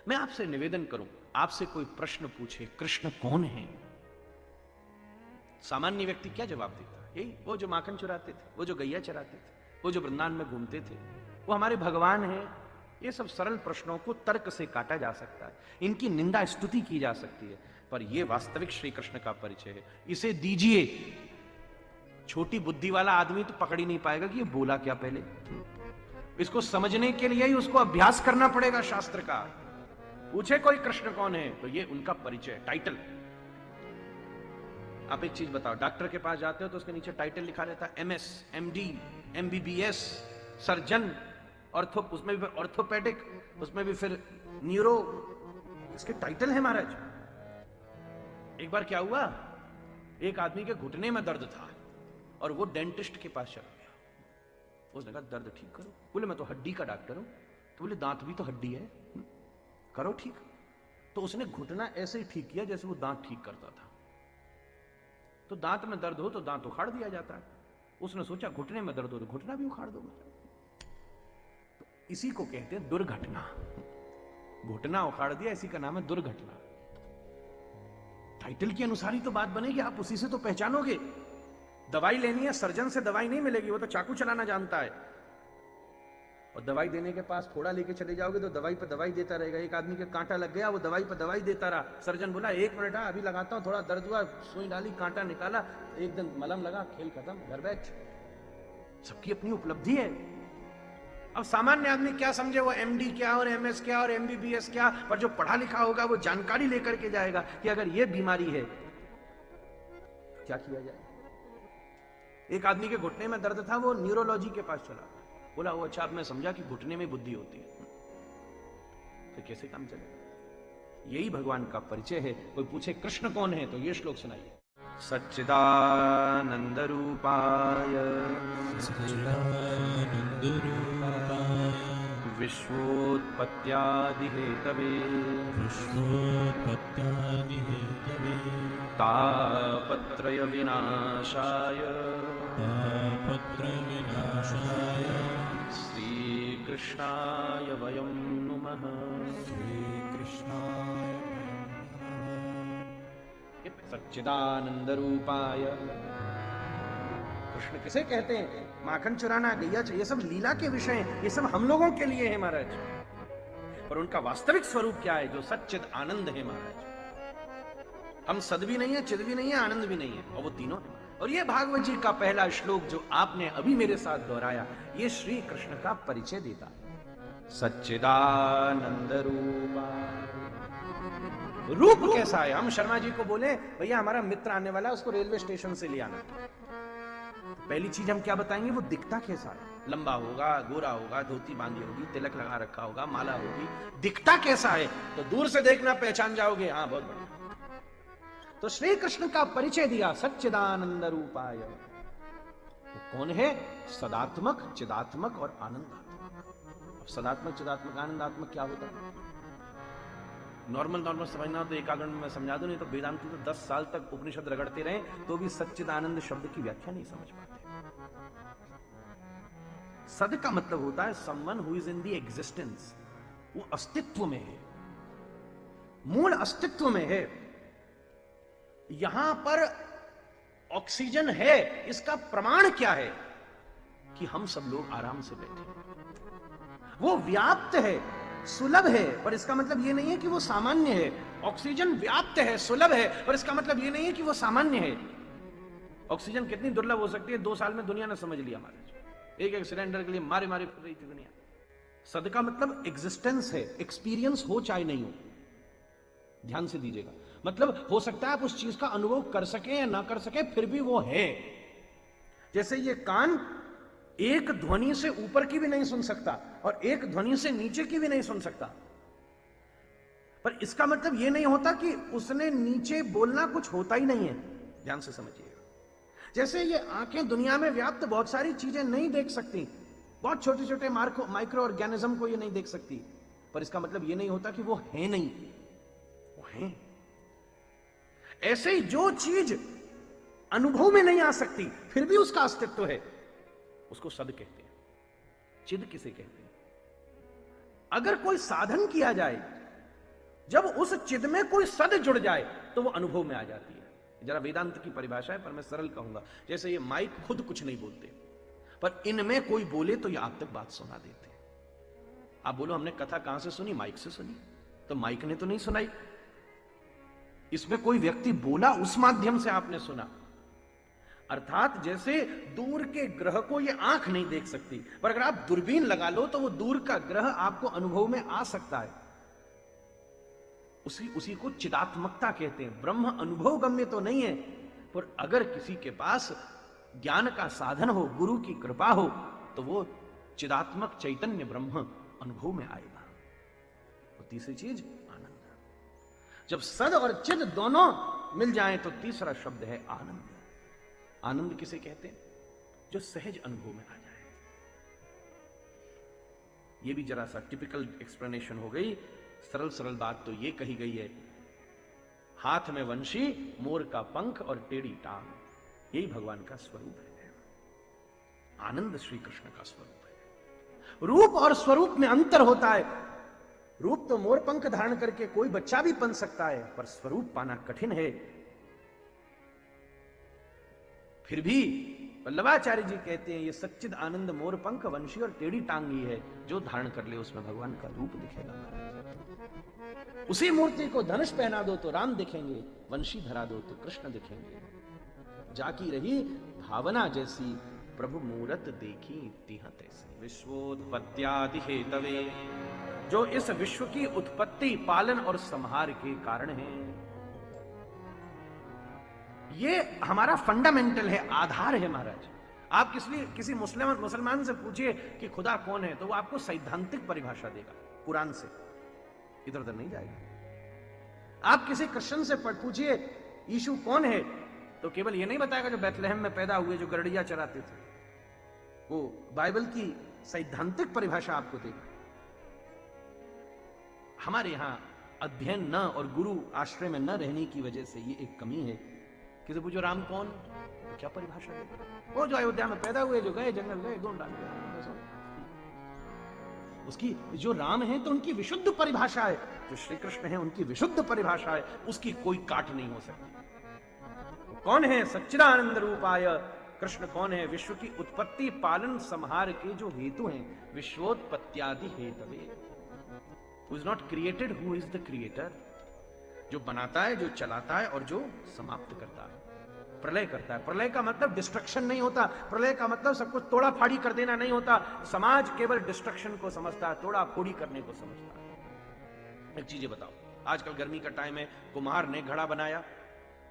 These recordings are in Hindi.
मैं आपसे निवेदन करूं, आपसे कोई प्रश्न पूछे कृष्ण कौन है, सामान्य व्यक्ति क्या जवाब देता? यही वो जो माखन चुराते थे, वो जो गैया चराते थे, वो जो वृंदावन में घूमते थे, वो हमारे भगवान हैं। ये सब सरल प्रश्नों को तर्क से काटा जा सकता है, इनकी निंदा स्तुति की जा सकती है, पर यह वास्तविक श्री कृष्ण का परिचय है। इसे दीजिए, छोटी बुद्धि वाला आदमी तो पकड़ ही नहीं पाएगा कि ये बोला क्या। पहले इसको समझने के लिए ही उसको अभ्यास करना पड़ेगा शास्त्र का। पूछे कोई कृष्ण कौन है, तो ये उनका परिचय, टाइटल। आप एक चीज बताओ, डॉक्टर के पास जाते हो तो उसके नीचे टाइटल लिखा रहता है, MS, MD, MBBS, surgeon, ortho, उसमें भी फिर ऑर्थोपेडिक, उसमें भी फिर न्यूरो, इसके टाइटल है महाराज। एक बार क्या हुआ, एक आदमी के घुटने में दर्द था और वो डेंटिस्ट के पास चला गया। उसने कहा दर्द ठीक करो। बोले मैं तो हड्डी का डॉक्टर हूं। तो बोले दांत भी तो हड्डी है, करो ठीक। तो उसने घुटना ऐसे ही ठीक किया जैसे वो दांत ठीक करता था। तो दांत में दर्द हो तो दांत उखाड़ दिया जाता है। उसने सोचा घुटने में दर्द हो तो घुटना भी उखाड़ दूंगा। तो इसी को कहते हैं दुर्घटना। घुटना उखाड़ दिया, इसी का नाम है दुर्घटना। टाइटल के अनुसार ही तो बात बनेगी, आप उसी से तो पहचानोगे। दवाई लेनी है, सर्जन से दवाई नहीं मिलेगी, वो तो चाकू चलाना जानता है। और दवाई देने के पास थोड़ा लेके चले जाओगे तो दवाई पर दवाई देता रहेगा। एक आदमी के कांटा लग गया, वो दवाई पर दवाई देता रहा। सर्जन बोला 1 मिनट अभी लगाता हूं, थोड़ा दर्द हुआ, सुई डाली, कांटा निकाला, एक दिन मलम लगा, खेल खत्म, घर बैठ। सबकी अपनी उपलब्धि है। अब सामान्य आदमी क्या समझे, वो MD क्या और MS क्या और MBBS क्या, पर जो पढ़ा लिखा होगा वो जानकारी लेकर के जाएगा कि अगर ये बीमारी है तो क्या किया जाए। एक आदमी के घुटने में दर्द था, वो न्यूरोलॉजी के पास चला। बोला वो अच्छा, अब मैं समझा कि घुटने में बुद्धि होती है। फिर कैसे काम चलेगा। यही भगवान का परिचय है। कोई पूछे कृष्ण कौन है, तो ये श्लोक सुनाइए। सच्चिदानंद रूपाय विश्वोत्पत्त्यादि हेतवे तापत्रय विनाशाय श्रीकृष्णाय वयं नुमः। सच्चिदानंद रूपाय, कृष्ण किसे कहते हैं? माखन चुराना, गैया, ये सब लीला के विषय हैं, ये सब हम लोगों के लिए है महाराज। पर उनका वास्तविक स्वरूप क्या है, जो सच्चिद आनंद है महाराज। हम सद भी नहीं है, चिद भी नहीं है, आनंद भी नहीं है, और वो तीनों है। और ये भागवत जी का पहला श्लोक जो आपने अभी मेरे साथ दोहराया, ये श्री कृष्ण का परिचय देता है। सच्चिदानंद रूपा। रूप कैसा है? हम शर्मा जी को बोले भैया हमारा मित्र आने वाला है, उसको रेलवे स्टेशन से ले आना। पहली चीज हम क्या बताएंगे, वो दिखता कैसा है? लंबा होगा, गोरा होगा, धोती बांधी होगी, तिलक लगा रखा होगा, माला होगी। दिखता कैसा है? तो दूर से देखना पहचान जाओगे, हाँ बहुत बढ़िया। तो श्री कृष्ण का परिचय दिया, सच्चिदानंद रूपाय। वो कौन है? सदात्मक, चिदात्मक और आनंदात्मक। अब सदात्मक, चिदात्मक, आनंदात्मक क्या होता है? नॉर्मल समझना तो एक आध में मैं समझा दूं, नहीं तो वेदांती तो 10 साल तक उपनिषद रगड़ते रहे तो भी सच्चिदानंद शब्द की व्याख्या नहीं समझ पाते। सद का मतलब होता है someone who is in the existence, वो अस्तित्व में है, मूल अस्तित्व में है। यहां पर ऑक्सीजन है, इसका प्रमाण क्या है? कि हम सब लोग आराम से बैठे। वो व्याप्त है, सुलभ है, पर इसका मतलब यह नहीं है कि वो सामान्य है। ऑक्सीजन व्याप्त है, सुलभ है, पर इसका मतलब यह नहीं है कि वो सामान्य है। ऑक्सीजन कितनी दुर्लभ हो सकती है, 2 साल में दुनिया ने समझ लिया महाराज। एक सिलेंडर के लिए मारे मारे फिर रही थी दुनिया। सद का मतलब एग्जिस्टेंस है, एक्सपीरियंस हो चाहे नहीं हो। ध्यान से दीजिएगा, मतलब हो सकता है आप उस चीज का अनुभव कर सके या ना कर सके, फिर भी वो है। जैसे ये कान एक ध्वनि से ऊपर की भी नहीं सुन सकता और एक ध्वनि से नीचे की भी नहीं सुन सकता, पर इसका मतलब यह नहीं होता कि उसने नीचे बोलना कुछ होता ही नहीं है। ध्यान से समझिएगा। जैसे ये आंखें दुनिया में व्याप्त बहुत सारी चीजें नहीं देख सकती, बहुत छोटे छोटे माइक्रो ऑर्गेनिज्म को ये नहीं देख सकती, पर इसका मतलब ये नहीं होता कि वो है नहीं, वो है। ऐसे ही जो चीज अनुभव में नहीं आ सकती फिर भी उसका अस्तित्व है, उसको सद कहते हैं। चिद किसे कहते हैं? अगर कोई साधन किया जाए जब उस चिद में कोई सद जुड़ जाए तो वो अनुभव में आ जाती है। जरा वेदांत की परिभाषा है, पर मैं सरल कहूंगा। जैसे ये माइक खुद कुछ नहीं बोलते, पर इनमें कोई बोले तो ये आप तक बात सुना देते। आप बोलो हमने कथा कहां से सुनी? माइक से सुनी। तो माइक ने तो नहीं सुनाई, इसमें कोई व्यक्ति बोला, उस माध्यम से आपने सुना। अर्थात जैसे दूर के ग्रह को ये आंख नहीं देख सकती, पर अगर आप दूरबीन लगा लो तो वो दूर का ग्रह आपको अनुभव में आ सकता है। उसी को चिदात्मकता कहते हैं। ब्रह्म अनुभव गम्य तो नहीं है, पर अगर किसी के पास ज्ञान का साधन हो, गुरु की कृपा हो, तो वो चिदात्मक चैतन्य ब्रह्म अनुभव में आएगा। और तीसरी चीज आनंद। जब सद और चिद दोनों मिल जाएं तो तीसरा शब्द है आनंद। आनंद किसे कहते हैं? जो सहज अनुभव में आ जाए। ये भी जरा सा टिपिकल एक्सप्लेनेशन हो गई। सरल सरल बात तो ये कही गई है, हाथ में वंशी, मोर का पंख और टेढ़ी टांग, यही भगवान का स्वरूप है। आनंद श्री कृष्ण का स्वरूप है। रूप और स्वरूप में अंतर होता है। रूप तो मोर पंख धारण करके कोई बच्चा भी बन सकता है, पर स्वरूप पाना कठिन है। फिर भी वल्लभाचार्य जी कहते हैं ये सच्चिद आनंद मोर पंख वंशी और टेढ़ी टांग ही है, जो धारण कर ले उसमें भगवान का रूप दिखेगा। उसी मूर्ति को धनुष पहना दो तो राम दिखेंगे, वंशी धरा दो तो कृष्ण दिखेंगे। जाकी रही भावना जैसी, प्रभु मूरत देखी तिह तैसी। विश्वोत्पत्त्यादि हेतवे, जो इस विश्व की उत्पत्ति, पालन और संहार के कारण है। ये हमारा फंडामेंटल है, आधार है महाराज। आप किसी मुसलमान से पूछिए कि खुदा कौन है, तो वो आपको सैद्धांतिक परिभाषा देगा कुरान से, इधर उधर नहीं जाएगा। आप किसी क्रिश्चियन से पूछिए यीशु कौन है, तो केवल ये नहीं बताएगा जो बैतलहम में पैदा हुए, जो गड़िया चराते थे। वो बाइबल की सैद्धांतिक परिभाषा आपको देगा। हमारे यहां अध्ययन न और गुरु आश्रय में न रहने की वजह से ये एक कमी है। किसी पूछो राम कौन, तो क्या परिभाषा देगा? वो जो अयोध्या में पैदा हुए, जो गए जंगल गए, गोंड डाल गए। उसकी जो राम है तो उनकी विशुद्ध परिभाषा है, जो श्री कृष्ण है उनकी विशुद्ध परिभाषा है, उसकी कोई काट नहीं हो सकती। कौन है? सच्चिदानंद रूपाय। कृष्ण कौन है? विश्व की उत्पत्ति, पालन, संहार के जो हेतु हैं, विश्वोत्पत्त्यादि हेतवे। Who is not created, who is the creator? जो बनाता है, जो चलाता है और जो समाप्त करता है, प्रलय करता है। प्रलय का मतलब डिस्ट्रक्शन नहीं होता, प्रलय का मतलब सब कुछ तोड़ा फाड़ी कर देना नहीं होता। समाज केवल डिस्ट्रक्शन को समझता है, तोड़ा फोड़ी करने को समझता है। एक चीज बताओ, आजकल गर्मी का टाइम है, कुम्हार ने घड़ा बनाया,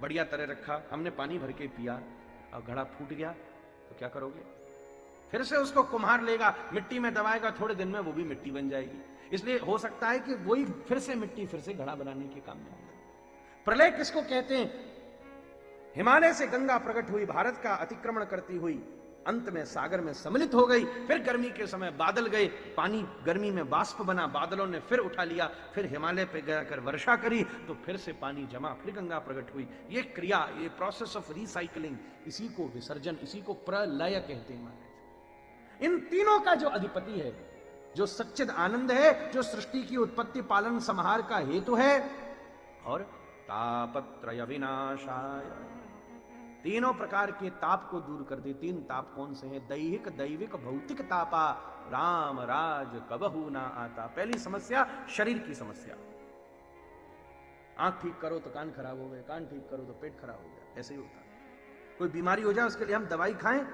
बढ़िया तरह रखा, हमने पानी भर के पिया, अब घड़ा फूट गया तो क्या करोगे? फिर से उसको कुम्हार लेगा, मिट्टी में दबाएगा, थोड़े दिन में वो भी मिट्टी बन जाएगी। इसलिए हो सकता है कि वही फिर से मिट्टी फिर से घड़ा बनाने के काम में आएगा। प्रलय किसको कहते हैं? हिमालय से गंगा प्रकट हुई, भारत का अतिक्रमण करती हुई, अंत में सागर में सम्मिलित हो गई। फिर गर्मी के समय बादल गए, पानी गर्मी में बाष्प बना, बादलों ने फिर उठा लिया, फिर हिमालय पे जाकर वर्षा करी, तो फिर से पानी जमा, फिर गंगा प्रकट हुई। ये क्रिया, ये प्रोसेस ऑफ रिसाइकलिंग, इसी को विसर्जन, इसी को प्रलय कहते हैं महाराज। इन तीनों का जो अधिपति है, जो सच्चिद आनंद है, जो सृष्टि की उत्पत्ति, पालन, संहार का हेतु है, और तापत्रय विनाशाय, तीनों प्रकार के ताप को दूर कर दे। तीन ताप कौन से हैं? दैहिक, दैविक, भौतिक तापा, राम राज कबहू ना आता। पहली समस्या शरीर की समस्या। आंख ठीक करो तो कान खराब हो गए, कान ठीक करो तो पेट खराब हो गया, ऐसे ही होता है। कोई बीमारी हो जाए, उसके लिए हम दवाई खाएं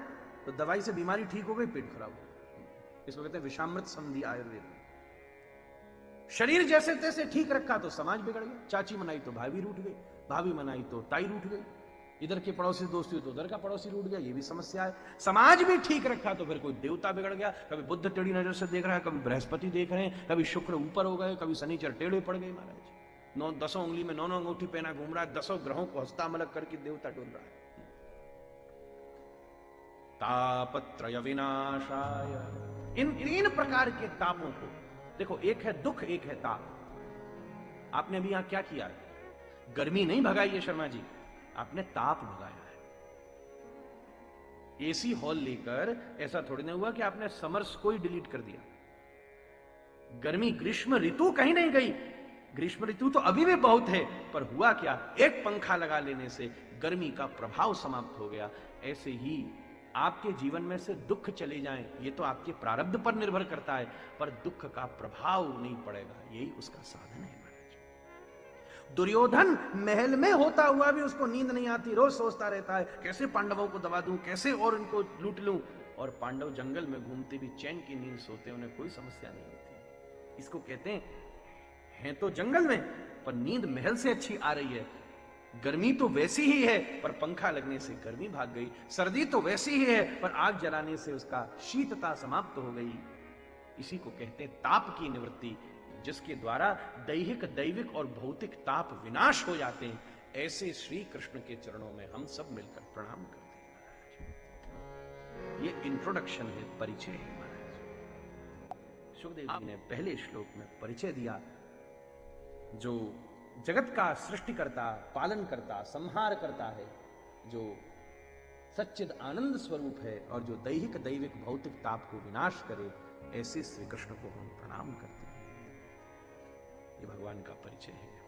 तो दवाई से बीमारी ठीक हो गई, पेट खराब हो गया। इसको कहते हैं विषामृत संधि आयुर्वेद। शरीर जैसे तैसे ठीक रखा तो समाज बिगड़ गया। चाची मनाई तो भाभी रूठ गई, भाभी मनाई तो ताई रूठ गई, इधर के पड़ोसी दोस्ती तो उधर का पड़ोसी रूठ गया, ये भी समस्या है। समाज भी ठीक रखा तो फिर कोई देवता बिगड़ गया। कभी बुद्ध टेढ़ी नजर से देख रहा है, कभी बृहस्पति देख रहे हैं, कभी शुक्र ऊपर हो गए, कभी शनिचर टेढ़े पड़ गए महाराज। 10 उंगली में 9 अंगूठी पहना घूम रहा है, 10 ग्रहों को हस्तामलक करके देवता डोल रहा है। तापत्रय विनाशाय, इन 3 प्रकार के तापों को देखो, एक है दुख, एक है ताप। आपने अभी यहां क्या किया है? गर्मी नहीं भगाई है शर्मा जी, आपने ताप भगाया है। एसी हॉल लेकर ऐसा थोड़ी ना हुआ कि आपने समर्स को ही डिलीट कर दिया। गर्मी, ग्रीष्म ऋतु कहीं नहीं गई, ग्रीष्म ऋतु तो अभी भी बहुत है, पर हुआ क्या, एक पंखा लगा लेने से गर्मी का प्रभाव समाप्त हो गया। ऐसे ही आपके जीवन में से दुख चले जाएं, ये तो आपके प्रारब्ध पर निर्भर करता है, पर दुख का प्रभाव नहीं पड़ेगा, यही उसका साधन है। दुर्योधन महल में होता हुआ भी उसको नींद नहीं आती, रोज सोचता रहता है कैसे पांडवों को दबा दूं, कैसे और इनको लूट लूं, और पांडव जंगल में घूमते भी चैन की नींद सोते, उन्हें कोई समस्या नहीं होती। इसको कहते हैं तो जंगल में, पर नींद महल से अच्छी आ रही है। गर्मी तो वैसी ही है, पर पंखा लगने से गर्मी भाग गई। सर्दी तो वैसी ही है, पर आग जलाने से उसका शीतता समाप्त हो गई। इसी को कहते हैं ताप की निवृत्ति, जिसके द्वारा दैहिक, दैविक और भौतिक ताप विनाश हो जाते हैं। ऐसे श्री कृष्ण के चरणों में हम सब मिलकर प्रणाम करते हैं। ये इंट्रोडक्शन है, परिचय है महाराज। सुखदेव जी ने पहले श्लोक में परिचय दिया, जो जगत का सृष्टि करता, पालन करता, संहार करता है, जो सच्चिद आनंद स्वरूप है और जो दैहिक, दैविक, भौतिक ताप को विनाश करे, ऐसे श्री कृष्ण को हम प्रणाम करते हैं। ये भगवान का परिचय है।